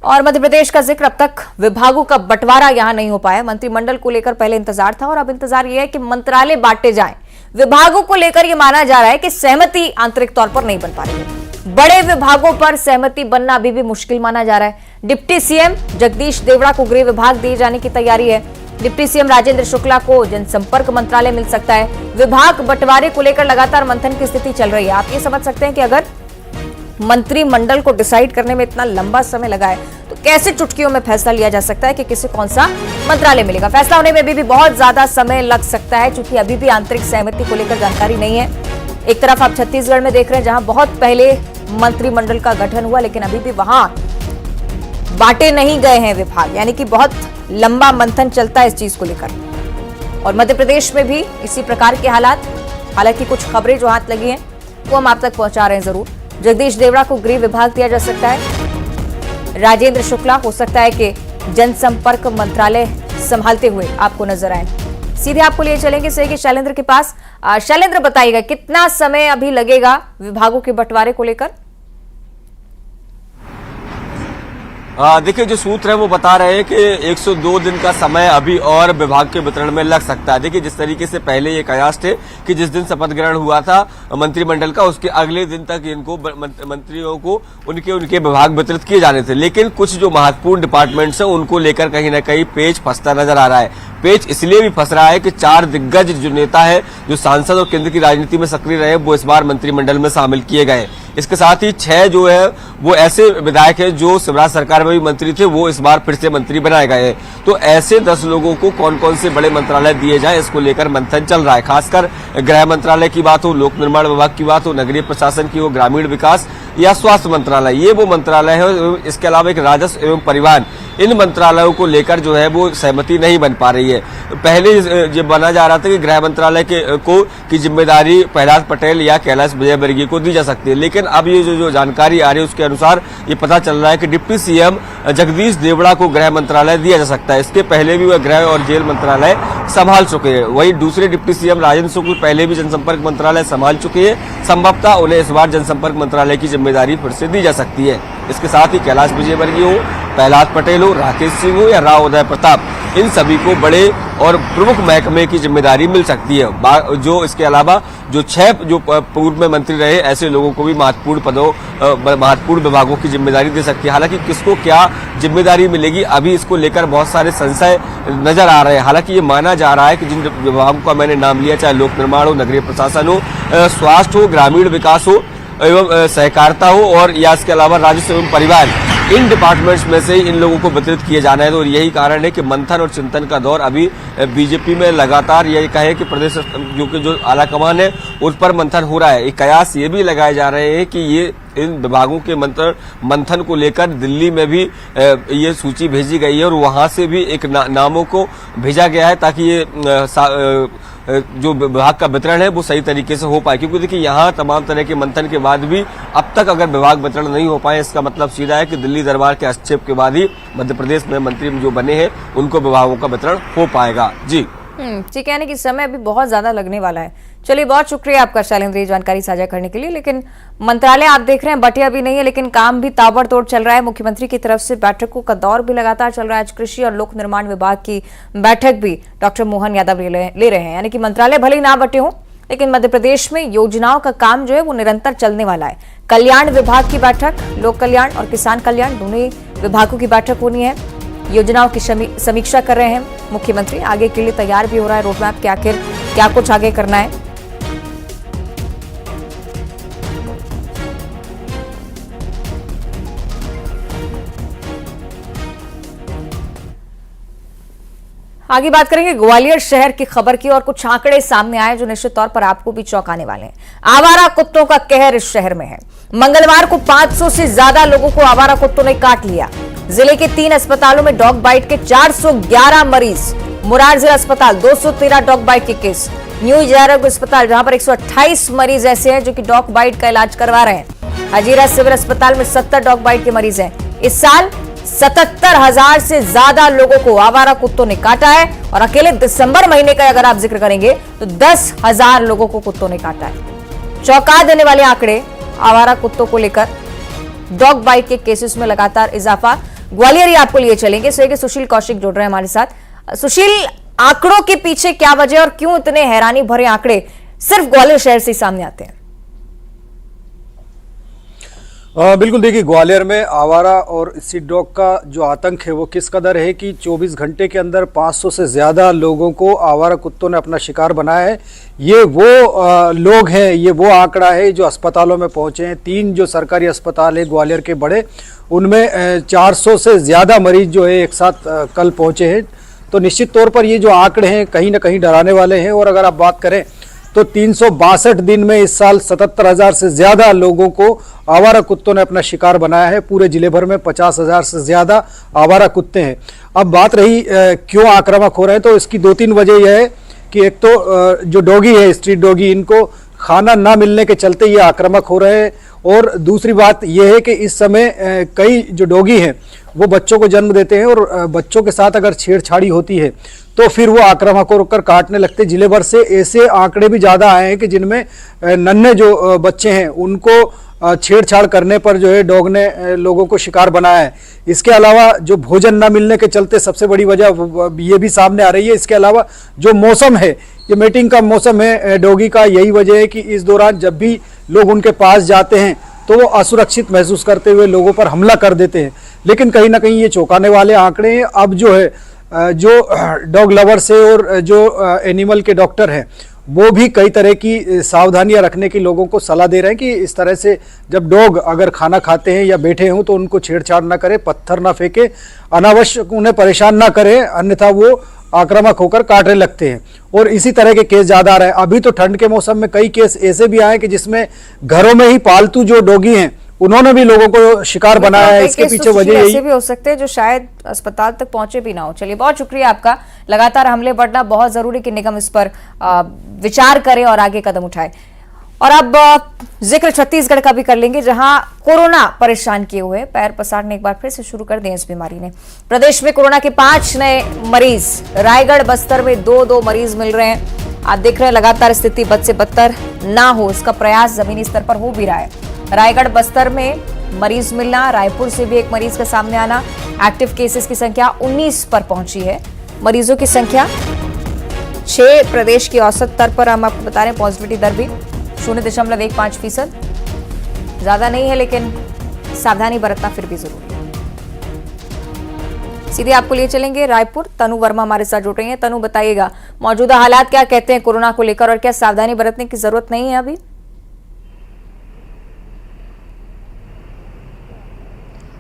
और मध्य प्रदेश का जिक्र, अब तक विभागों का बंटवारा यहां नहीं हो पाया। मंत्रिमंडल को लेकर पहले इंतजार था और अब इंतजार यह है कि मंत्रालय बांटे जाएं। विभागों को लेकर यह माना जा रहा है कि सहमति आंतरिक तौर पर नहीं बन पा रही है। बड़े विभागों पर सहमति बनना अभी भी मुश्किल माना जा रहा है। डिप्टी सीएम जगदीश देवड़ा को गृह विभाग दिए जाने की तैयारी है। डिप्टी सीएम राजेंद्र शुक्ला को जनसंपर्क मंत्रालय मिल सकता है। विभाग बंटवारे को लेकर लगातार मंथन की स्थिति चल रही है। आप ये समझ सकते हैं कि अगर मंत्रिमंडल को डिसाइड करने में इतना लंबा समय लगा है तो कैसे चुटकियों में फैसला लिया जा सकता है कि किसे कौन सा मंत्रालय मिलेगा। फैसला होने में अभी भी बहुत ज्यादा समय लग सकता है, क्योंकि अभी भी आंतरिक सहमति को लेकर जानकारी नहीं है। एक तरफ आप छत्तीसगढ़ में देख रहे हैं, जहां बहुत पहले मंत्रिमंडल का गठन हुआ, लेकिन अभी भी वहां बांटे नहीं गए हैं विभाग, यानी कि बहुत लंबा मंथन चलता है इस चीज को लेकर। और मध्य प्रदेश में भी इसी प्रकार के हालात, हालांकि कुछ खबरें जो हाथ लगी हैं वो हम आप तक पहुंचा रहे हैं जरूर। जगदीश देवड़ा को गृह विभाग दिया जा सकता है। राजेंद्र शुक्ला हो सकता है कि जनसंपर्क मंत्रालय संभालते हुए आपको नजर आए। सीधे आपको लिए चलेंगे सही शैलेंद्र के पास। शैलेंद्र, बताइएगा कितना समय अभी लगेगा विभागों के बंटवारे को लेकर? देखिए, जो सूत्र है वो बता रहे हैं कि 102 दिन का समय अभी और विभाग के वितरण में लग सकता है। देखिए, जिस तरीके से पहले ये कयास थे कि जिस दिन शपथ ग्रहण हुआ था मंत्रिमंडल का, उसके अगले दिन तक इनको मंत्रियों को उनके विभाग वितरित किए जाने थे। लेकिन कुछ जो महत्वपूर्ण डिपार्टमेंट्स हैं उनको लेकर कहीं ना कहीं पेच फंसता नजर आ रहा है। पेच इसलिए भी फंस रहा है कि 4 दिग्गज जो नेता है, जो सांसद और केंद्र की राजनीति में सक्रिय रहे, वो इस बार मंत्रिमंडल में शामिल किए गए। इसके साथ ही 6 जो है वो ऐसे विधायक हैं जो शिवराज सरकार में भी मंत्री थे, वो इस बार फिर से मंत्री बनाए गए हैं। तो ऐसे 10 लोगों को कौन कौन से बड़े मंत्रालय दिए जाए, इसको लेकर मंथन चल रहा है। खासकर गृह मंत्रालय की बात हो, लोक निर्माण विभाग की बात हो, नगरीय प्रशासन की हो, ग्रामीण विकास या स्वास्थ्य मंत्रालय, ये वो मंत्रालय है। इसके अलावा एक राजस्व एवं परिवहन, इन मंत्रालयों को लेकर जो है वो सहमति नहीं बन पा रही है। पहले ये बना जा रहा था कि गृह मंत्रालय की जिम्मेदारी प्रहलाद पटेल या कैलाश विजयवर्गीय को दी जा सकती है, लेकिन अब ये जो जानकारी आ रही है उसके अनुसार ये पता चल रहा है कि डिप्टी सीएम जगदीश देवड़ा को गृह मंत्रालय दिया जा सकता है। इसके पहले भी वह गृह और जेल मंत्रालय संभाल चुके हैं। वहीं दूसरे डिप्टी सीएम राजेंद्र शुक्ल पहले भी जनसंपर्क मंत्रालय संभाल चुके हैं। संभवतः उन्हें इस बार जनसंपर्क मंत्रालय की जिम्मेदारी फिर से दी जा सकती है। इसके साथ ही कैलाश विजयवर्गीय हो, प्रहलाद पटेल हो, राकेश सिंह हो या राव उदय प्रताप, इन सभी को बड़े और प्रमुख महकमे की जिम्मेदारी मिल सकती है। जो इसके अलावा जो 6 जो पूर्व में मंत्री रहे, ऐसे लोगों को भी महत्वपूर्ण विभागों की जिम्मेदारी दे सकती है। हालांकि किसको क्या जिम्मेदारी मिलेगी, अभी इसको लेकर बहुत सारे संशय नजर आ रहे हैं। हालांकि ये माना जा रहा है कि जिन विभागों का मैंने नाम लिया, चाहे लोक निर्माण हो, नगरीय प्रशासन हो, स्वास्थ्य हो, ग्रामीण विकास हो एवं सहकारिता हो, और या इसके अलावा राजस्व एवं परिवहन, इन डिपार्टमेंट्स में से इन लोगों को वितरित किए जाना है। तो यही कारण है कि मंथन और चिंतन का दौर अभी बीजेपी में लगातार, यही कहे कि प्रदेश जो आलाकमान है उस पर मंथन हो रहा है। एक कयास ये भी लगाए जा रहे हैं कि ये इन विभागों के मंथन को लेकर दिल्ली में भी ये सूची भेजी गई है और वहां से भी एक नामों को भेजा गया है, ताकि ये जो विभाग का वितरण है वो सही तरीके से हो पाए। क्योंकि देखिए, यहाँ तमाम तरह के मंथन के बाद भी अब तक अगर विभाग वितरण नहीं हो पाए, इसका मतलब सीधा है कि दिल्ली दरबार के हस्तक्षेप के बाद ही मध्य प्रदेश में मंत्री जो बने हैं उनको विभागों का वितरण हो पाएगा। जी ठीक है, यानी कि समय अभी बहुत ज्यादा लगने वाला है। चलिए, बहुत शुक्रिया आपका शैलेंद्र ये जानकारी साझा करने के लिए। लेकिन मंत्रालय आप देख रहे हैं बटे अभी नहीं है, लेकिन काम भी ताबड़तोड़ चल रहा है। मुख्यमंत्री की तरफ से बैठकों का दौर भी लगातार चल रहा है। आज कृषि और लोक निर्माण विभाग की बैठक भी डॉक्टर मोहन यादव ले रहे हैं। यानी कि मंत्रालय भले ही ना बटे हों, लेकिन मध्य प्रदेश में योजनाओं का काम जो है वो निरंतर चलने वाला है। कल्याण विभाग की बैठक, लोक कल्याण और किसान कल्याण, दोनों विभागों की बैठक होनी है। योजनाओं की समीक्षा कर रहे हैं मुख्यमंत्री। आगे के लिए तैयार भी हो रहा है रोडमैप कि आखिर क्या कुछ आगे करना है। आगे बात करेंगे ग्वालियर शहर की खबर की, और कुछ आंकड़े सामने आए जो निश्चित तौर पर आपको भी चौंकाने वाले हैं। आवारा कुत्तों का कहर इस शहर में है। मंगलवार को 500 से ज्यादा लोगों को आवारा कुत्तों ने काट लिया। जिले के 3 अस्पतालों में डॉग बाइट के 411 मरीज। मुरार जिला अस्पताल 213 डॉग बाइट के केस। न्यू जयराग अस्पताल जहां पर 128 मरीज ऐसे हैं जो कि डॉग बाइट का इलाज करवा रहे हैं। हजीरा सिविल अस्पताल में 70 डॉग बाइट के मरीज हैं। इस साल 77,000 से ज्यादा लोगों को आवारा कुत्तों ने काटा है, और अकेले दिसंबर महीने का अगर आप जिक्र करेंगे तो 10,000 लोगों को कुत्तों ने काटा है। चौंका देने वाले आंकड़े आवारा कुत्तों को लेकर डॉग बाइट के केसेस में लगातार इजाफा। ग्वालियर ही आपको लिए चलेंगे, इसलिए सुशील कौशिक जुड़ रहे हैं हमारे साथ। सुशील, आंकड़ों के पीछे क्या वजह और क्यों इतने हैरानी भरे आंकड़े सिर्फ ग्वालियर शहर से ही सामने आते हैं? बिल्कुल, देखिए ग्वालियर में आवारा और स्ट्रीट डॉग का जो आतंक है वो किस कदर है कि 24 घंटे के अंदर 500 से ज़्यादा लोगों को आवारा कुत्तों ने अपना शिकार बनाया है। ये वो लोग हैं, ये वो आंकड़ा है जो अस्पतालों में पहुंचे हैं। 3 जो सरकारी अस्पताल है ग्वालियर के बड़े, उनमें 400 से ज़्यादा मरीज जो है एक साथ कल पहुँचे हैं। तो निश्चित तौर पर ये जो आंकड़े हैं कहीं ना कहीं डराने वाले हैं। और अगर आप बात करें तो 362 दिन में इस साल 77,000 से ज़्यादा लोगों को आवारा कुत्तों ने अपना शिकार बनाया है। पूरे जिले भर में 50,000 से ज़्यादा आवारा कुत्ते हैं। अब बात रही क्यों आक्रामक हो रहे हैं, तो इसकी 2-3 वजह यह है कि एक तो जो डॉगी है, स्ट्रीट डॉगी, इनको खाना ना मिलने के चलते ये आक्रामक हो रहे हैं। और दूसरी बात यह है कि इस समय कई जो डॉगी हैं वो बच्चों को जन्म देते हैं और बच्चों के साथ अगर छेड़छाड़ी होती है तो फिर वो आक्रामक होकर काटने लगते। जिले भर से ऐसे आंकड़े भी ज़्यादा आए हैं कि जिनमें नन्हे जो बच्चे हैं उनको छेड़छाड़ करने पर जो है डॉग ने लोगों को शिकार बनाया है। इसके अलावा जो भोजन न मिलने के चलते सबसे बड़ी वजह ये भी सामने आ रही है। इसके अलावा जो मौसम है, ये मीटिंग का मौसम है डॉगी का, यही वजह है कि इस दौरान जब भी लोग उनके पास जाते हैं तो वो असुरक्षित महसूस करते हुए लोगों पर हमला कर देते हैं। लेकिन कहीं ना कहीं ये चौंकाने वाले आंकड़े हैं। अब जो है जो डॉग लवर्स है और जो एनिमल के डॉक्टर हैं वो भी कई तरह की सावधानियां रखने की लोगों को सलाह दे रहे हैं कि इस तरह से जब डॉग अगर खाना खाते हैं या बैठे हों तो उनको छेड़छाड़ ना करें, पत्थर ना फेंके, अनावश्यक उन्हें परेशान ना करें, अन्यथा वो आक्रामक होकर काटने लगते हैं। और इसी तरह के केस ज़्यादा आ रहे हैं। अभी तो ठंड के मौसम में कई केस ऐसे भी आए कि जिसमें घरों में ही पालतू जो डॉगी हैं उन्होंने भी लोगों को शिकार बनाया है। इसके पीछे वजह यही भी हो सकते हैं जो शायद अस्पताल तक पहुंचे भी ना हो। चलिए, बहुत शुक्रिया आपका। लगातार हमले बढ़ना बहुत जरूरी कि निगम इस पर विचार करे और आगे कदम उठाए। और अब जिक्र छत्तीसगढ़ का भी कर लेंगे, जहां कोरोना परेशान किए हुए पैर पसारने एक बार फिर से शुरू कर दिए इस बीमारी ने। प्रदेश में कोरोना के 5 नए मरीज, रायगढ़ बस्तर में 2-2 मरीज मिल रहे हैं। आप देख रहे हैं लगातार स्थिति बद से बदतर ना हो, इसका प्रयास जमीनी स्तर पर हो भी रहा है। रायगढ़ बस्तर में मरीज मिलना, रायपुर से भी एक मरीज का सामने आना। एक्टिव केसेस की संख्या 19 पर पहुंची है। मरीजों की संख्या 6, प्रदेश की औसत दर पर हम आपको बता रहे हैं। पॉजिटिविटी दर भी 0.15%, ज्यादा नहीं है लेकिन सावधानी बरतना फिर भी जरूरी है। सीधे आपको लिए चलेंगे रायपुर। तनु वर्मा हमारे साथ जुड़ रही हैं। तनु, बताइएगा मौजूदा हालात क्या कहते हैं कोरोना को लेकर और क्या सावधानी बरतने की जरूरत नहीं है अभी?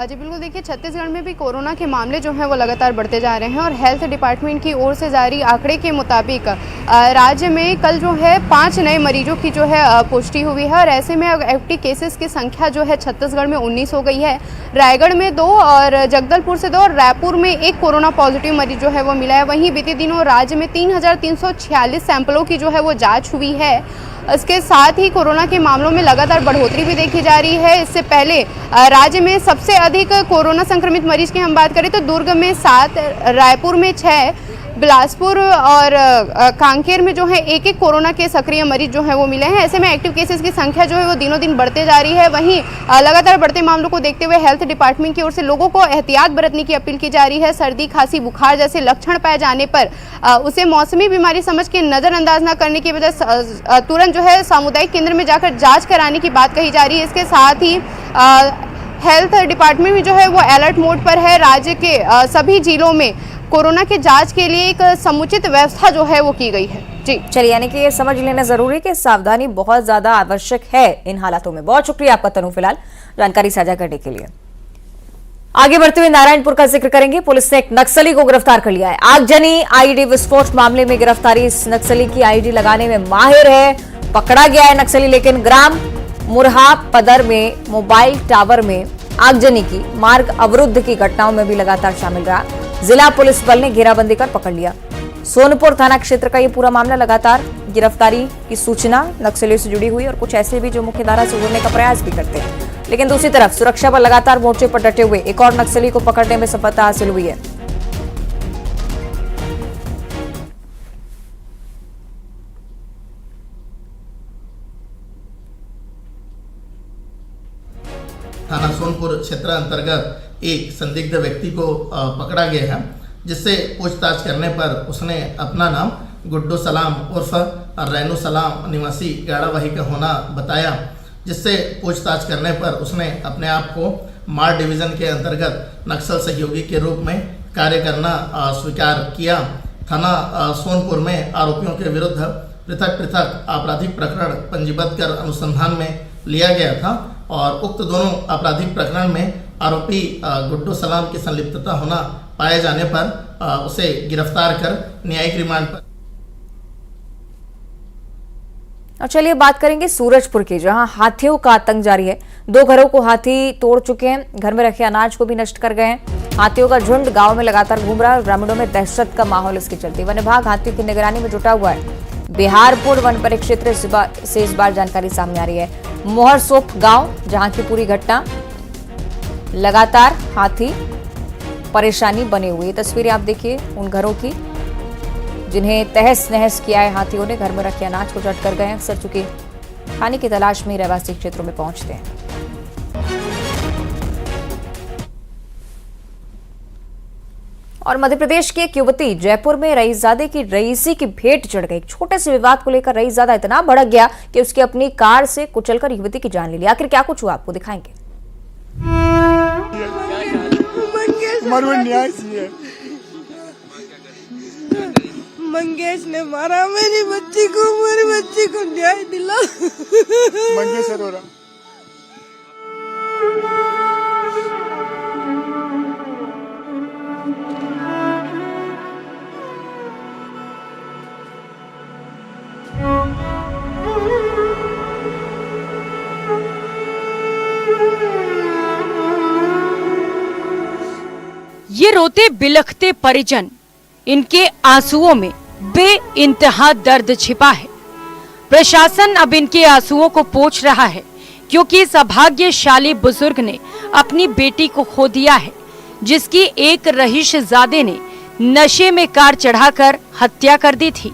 जी बिल्कुल, देखिए छत्तीसगढ़ में भी कोरोना के मामले जो हैं वो लगातार बढ़ते जा रहे हैं और हेल्थ डिपार्टमेंट की ओर से जारी आंकड़े के मुताबिक राज्य में कल जो है 5 नए मरीजों की जो है पुष्टि हुई है। और ऐसे में एक्टिव केसेस की संख्या जो है छत्तीसगढ़ में 19 हो गई है। रायगढ़ में 2 और जगदलपुर से 2 और रायपुर में 1 कोरोना पॉजिटिव मरीज जो है वो मिला है। वहीं बीते दिनों राज्य में 3,346 सैंपलों की जो है वो जाँच हुई है। इसके साथ ही कोरोना के मामलों में लगातार बढ़ोतरी भी देखी जा रही है। इससे पहले राज्य में सबसे अधिक कोरोना संक्रमित मरीज की हम बात करें तो दुर्ग में 7, रायपुर में 6, बिलासपुर और कांकेर में जो है 1-1 कोरोना के सक्रिय मरीज जो है वो मिले हैं। ऐसे में एक्टिव केसेस की संख्या जो है वो दिनों दिन बढ़ते जा रही है। वहीं लगातार बढ़ते मामलों को देखते हुए हेल्थ डिपार्टमेंट की ओर से लोगों को एहतियात बरतने की अपील की जा रही है। सर्दी, खांसी, बुखार जैसे लक्षण पाए जाने पर उसे मौसमी बीमारी समझ के नज़रअंदाज न करने की बजाय तुरंत जो है सामुदायिक केंद्र में जाकर जाँच कराने की बात कही जा रही है। इसके साथ ही हेल्थ डिपार्टमेंट भी जो है वो अलर्ट मोड पर है। राज्य के सभी जिलों में कोरोना के जांच के लिए एक समुचित व्यवस्था जो है वो की गई है। जी चलिए, यानी कि ये समझ लेना जरूरी है कि सावधानी बहुत ज्यादा आवश्यक है इन हालातों में। बहुत शुक्रिया आपका तनु, फिलहाल जानकारी साझा करने के लिए। आगे बढ़ते हुए नारायणपुर का जिक्र करेंगे। पुलिस ने एक नक्सली को गिरफ्तार कर लिया है। आगजनी आईईडी विस्फोट मामले में गिरफ्तारी। इस नक्सली की आईईडी लगाने में माहिर है। पकड़ा गया है नक्सली, लेकिन ग्राम मुरहा पदर में मोबाइल टावर में आगजनी की, मार्ग अवरुद्ध की घटनाओं में भी लगातार शामिल रहा। जिला पुलिस बल ने घेराबंदी कर पकड़ लिया। सोनपुर थाना क्षेत्र का ये पूरा मामला। लगातार गिरफ्तारी की सूचना नक्सलियों से जुड़ी हुई और कुछ ऐसे भी जो मुख्यधारा से उभरने का प्रयास भी करते हैं। लेकिन दूसरी तरफ सुरक्षा बल लगातार मोर्चे पर डटे हुए, एक और नक्सली को पकड़ने में सफलता हासिल हुई है। थाना सोनपुर क्षेत्र अंतर्गत एक संदिग्ध व्यक्ति को पकड़ा गया है, जिससे पूछताछ करने पर उसने अपना नाम गुड्डू सलाम उर्फ रैनू सलाम निवासी गाड़ावाही का होना बताया, जिससे पूछताछ करने पर उसने अपने आप को मार डिवीज़न के अंतर्गत नक्सल सहयोगी के रूप में कार्य करना स्वीकार किया। थाना सोनपुर में आरोपियों के विरुद्ध पृथक पृथक आपराधिक प्रकरण पंजीबद्ध कर अनुसंधान में लिया गया था और उक्त दोनों आपराधिक प्रकरण में आरोपी गुड्डू सलाम की संलिप्तता होना पाए जाने पर उसे गिरफ्तार कर न्यायिक रिमांड पर। और चलिए बात करेंगे सूरजपुर की, जहां हाथियों का आतंक जारी है। 2 घरों को हाथी तोड़ चुके हैं, घर में रखे अनाज को भी नष्ट कर गए हैं। हाथियों का झुंड गांव में लगातार घूम रहा है और ग्रामीणों में दहशत का माहौल इसके चलते वन विभाग हाथियों की निगरानी में जुटा हुआ है। बिहारपुर वन परिक्षेत्र से इस बार जानकारी सामने आ रही है। मोहरसोप गांव, जहां की पूरी घटना लगातार हाथी परेशानी बने हुए। तस्वीरें आप देखिए उन घरों की जिन्हें तहस नहस किया है हाथियों ने। घर में रखे अनाज को चट कर गए हैं। अक्सर चूंकि खाने की तलाश में रहवासी क्षेत्रों में पहुंचते हैं। और मध्य प्रदेश की एक युवती जयपुर में रईसजादे की रईसी की भेंट चढ़ गई। छोटे से विवाद को लेकर रईसजादा इतना भड़क गया कि उसकी अपनी कार से कुचलकर युवती की जान ले ली। आखिर क्या कुछ हुआ आपको दिखाएंगे। मंगेश ने मारा मेरी बच्ची को न्याय दिला। मंगेश अरोरा। ये रोते बिलखते परिजन, इनके आंसुओं में बेइंतहा दर्द छिपा है। प्रशासन अब इनके आंसुओं को पोंछ रहा है, क्योंकि इस अभाग्यशाली बुजुर्ग ने अपनी बेटी को खो दिया है, जिसकी एक रहीशजादे ने नशे में कार चढ़ाकर हत्या कर दी थी।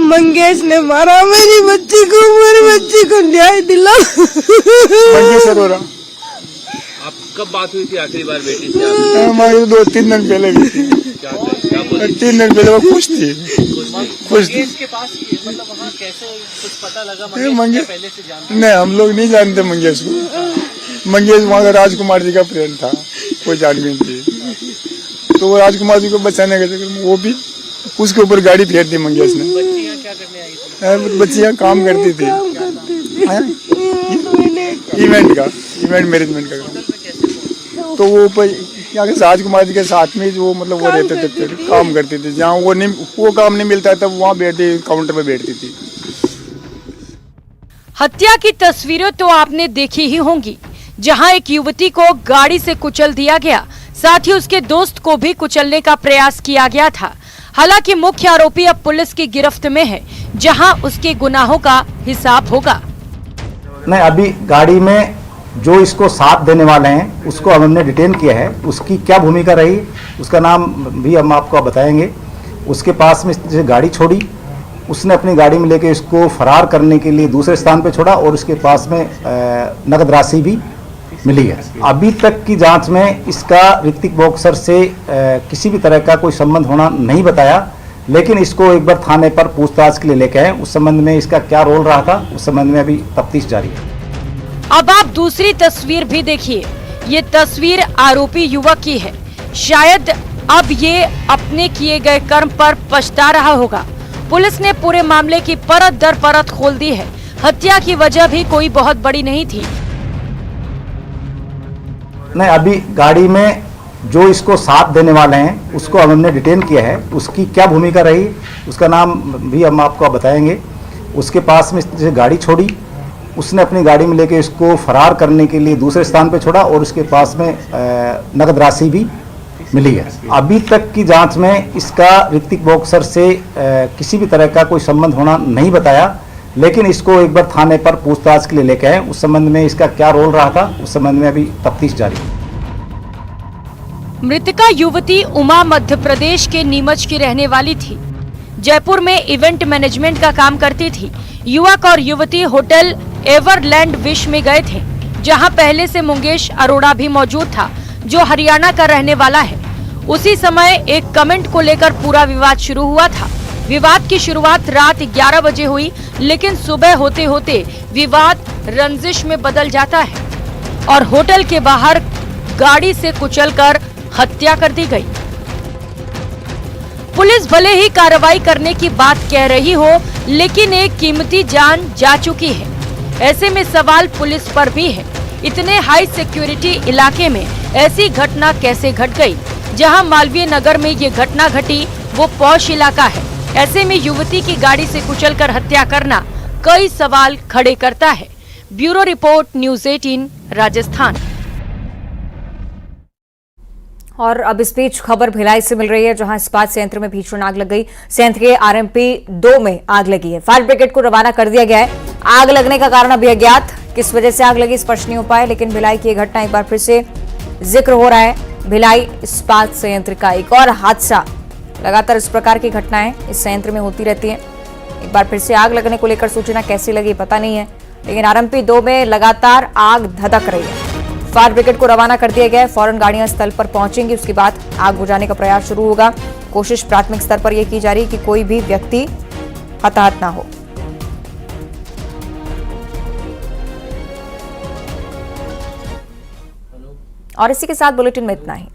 मंगेश ने मारा मेरी बच्ची को न्याय दिला। मंगेश अरोरा। आप कब बात हुई थी आखिरी बार बेटी से? हमारी 2-3 दिन पहले हुई थी। 3 दिन पहले वो खुश थी। मंगेश के पास मतलब वहाँ कैसे कुछ पता लगा? मंगेश पहले से जानते? नहीं, हम लोग नहीं जानते मंगेश को। मंगेश वहाँ का राजकुमार जी का फ्रेंड था, कोई जानबीन थी। तो वो राजकुमार जी को बचाने के चक्कर में वो भी उसके ऊपर गाड़ी फेर दी मंगेश ने। बच्चियाँ क्या करने आई थी? बच्चियाँ काम करती थी, इवेंट मैनेजमेंट का काम। तो वो ऊपर यहाँ के राजकुमार जी के साथ में वो मतलब वो रहते थे, काम करती थी। जहाँ वो काम नहीं मिलता तब वहाँ बैठती, काउंटर पे बैठती थी। हत्या की तस्वीरें तो आपने देखी ही होंगी, जहां एक युवती को गाड़ी से कुचल दिया गया, साथ ही उसके दोस्त को भी कुचलने का प्रयास किया गया था। हालांकि मुख्य आरोपी अब पुलिस की गिरफ्त में है, जहां उसके गुनाहों का हिसाब होगा। नहीं, अभी गाड़ी में जो इसको साथ देने वाले हैं उसको हमने डिटेन किया है। उसकी क्या भूमिका रही उसका नाम भी हम आपको बताएंगे। उसके पास में जैसे गाड़ी छोड़ी, उसने अपनी गाड़ी में लेके इसको फरार करने के लिए दूसरे स्थान पे छोड़ा और उसके पास में नगद राशि भी मिली है। अभी तक की जांच में इसका ऋतिक बॉक्सर से किसी भी तरह का कोई संबंध होना नहीं बताया, लेकिन इसको एक बार थाने पर पूछताछ के लिए लेके आए। उस संबंध में इसका क्या रोल रहा था उस संबंध में अभी तफ्तीश जारी है। अब आप दूसरी तस्वीर भी देखिए। ये तस्वीर आरोपी युवक की है। शायद अब ये अपने किए गए कर्म पर पछता रहा होगा। पुलिस ने पूरे मामले की परत दर परत खोल दी है। हत्या की वजह भी कोई बहुत बड़ी नहीं थी। नहीं, अभी गाड़ी में जो इसको साथ देने वाले हैं उसको हमने डिटेन किया है। उसकी क्या भूमिका रही उसका नाम भी हम आपको बताएंगे। उसके पास में जैसे गाड़ी छोड़ी, उसने अपनी गाड़ी में लेके इसको फरार करने के लिए दूसरे स्थान पे छोड़ा और उसके पास में नगद राशि भी मिली है। अभी तक की जांच में इसका ऋतिक बॉक्सर से किसी भी तरह का कोई संबंध होना नहीं बताया, लेकिन इसको एक बार थाने पर पूछताछ के लिए लेके आए। उस संबंध में इसका क्या रोल रहा था उस संबंध में अभी तफ्तीश जारी है। मृतका युवती उमा मध्य प्रदेश के नीमच की रहने वाली थी। जयपुर में इवेंट मैनेजमेंट का काम करती थी। युवक और युवती होटल एवरलैंड विश में गए थे, जहां पहले से मुंगेश अरोड़ा भी मौजूद था, जो हरियाणा का रहने वाला है। उसी समय एक कमेंट को लेकर पूरा विवाद शुरू हुआ था। विवाद की शुरुआत रात 11 बजे हुई, लेकिन सुबह होते होते विवाद रंजिश में बदल जाता है और होटल के बाहर गाड़ी से कुचलकर हत्या कर दी गई। पुलिस भले ही कार्रवाई करने की बात कह रही हो, लेकिन एक कीमती जान जा चुकी है। ऐसे में सवाल पुलिस पर भी है। इतने हाई सिक्योरिटी इलाके में ऐसी घटना कैसे घट गई? जहां मालवीय नगर में ये घटना घटी वो पॉश इलाका है। ऐसे में युवती की गाड़ी से कुचलकर हत्या करना कई सवाल खड़े करता है। Bureau report, news 18 Rajasthan. और अब इस बीच खबर भिलाई से मिल रही है, जहां इस्पात संयंत्र में भीषण आग लग गई। संयंत्र के आरएमपी 2 में आग लगी है। फायर ब्रिगेड को रवाना कर दिया गया है। आग लगने का कारण अभी अज्ञात। किस वजह से आग लगी स्पष्ट नहीं हो पाया, लेकिन भिलाई की घटना एक बार फिर से जिक्र हो रहा है। भिलाई इस्पात संयंत्र का एक और हादसा। लगातार इस प्रकार की घटनाएं इस संयंत्र में होती रहती हैं। एक बार फिर से आग लगने को लेकर सूचना कैसे लगी पता नहीं है, लेकिन आरएमपी 2 में लगातार आग धधक रही है। फायर ब्रिगेड को रवाना कर दिया गया है। फौरन गाड़ियां स्थल पर पहुंचेंगी, उसके बाद आग बुझाने का प्रयास शुरू होगा। कोशिश प्राथमिक स्तर पर यह की जा रही है कि कोई भी व्यक्ति हताहत ना हो। और इसी के साथ बुलेटिन में इतना ही।